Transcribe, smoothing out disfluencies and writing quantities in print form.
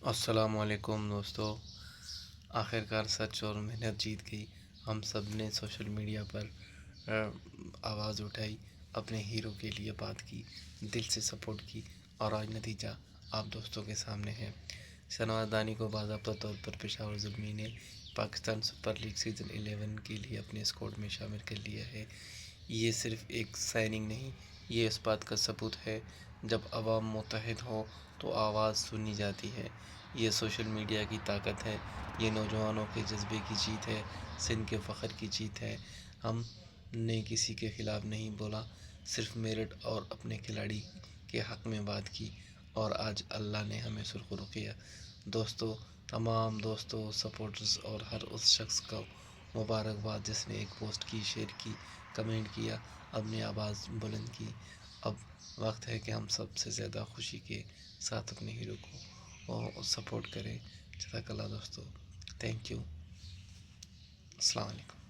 السلام علیکم دوستو، آخر کار سچ اور محنت جیت گئی۔ ہم سب نے سوشل میڈیا پر آواز اٹھائی، اپنے ہیرو کے لیے بات کی، دل سے سپورٹ کی، اور آج نتیجہ آپ دوستوں کے سامنے ہے۔ شہنواز دانی کو باضابطہ طور پر پشاور زلمی نے پاکستان سپر لیگ سیزن 11 کے لیے اپنے اسکواڈ میں شامل کر لیا ہے۔ یہ صرف ایک سائننگ نہیں، یہ اس بات کا ثبوت ہے جب عوام متحد ہو تو آواز سنی جاتی ہے۔ یہ سوشل میڈیا کی طاقت ہے، یہ نوجوانوں کے جذبے کی جیت ہے، سندھ کے فخر کی جیت ہے۔ ہم نے کسی کے خلاف نہیں بولا، صرف میرٹ اور اپنے کھلاڑی کے حق میں بات کی، اور آج اللہ نے ہمیں سرخرو کیا۔ دوستو، تمام دوستوں، سپورٹرز اور ہر اس شخص کو مبارکباد جس نے ایک پوسٹ کی، شیئر کی، کمنٹ کیا، اپنی آواز بلند کی۔ اب وقت ہے کہ ہم سب سے زیادہ خوشی کے ساتھ اپنے ہیرو کو سپورٹ کریں۔ جزاک اللہ دوستو، تھینک یو، السلام علیکم۔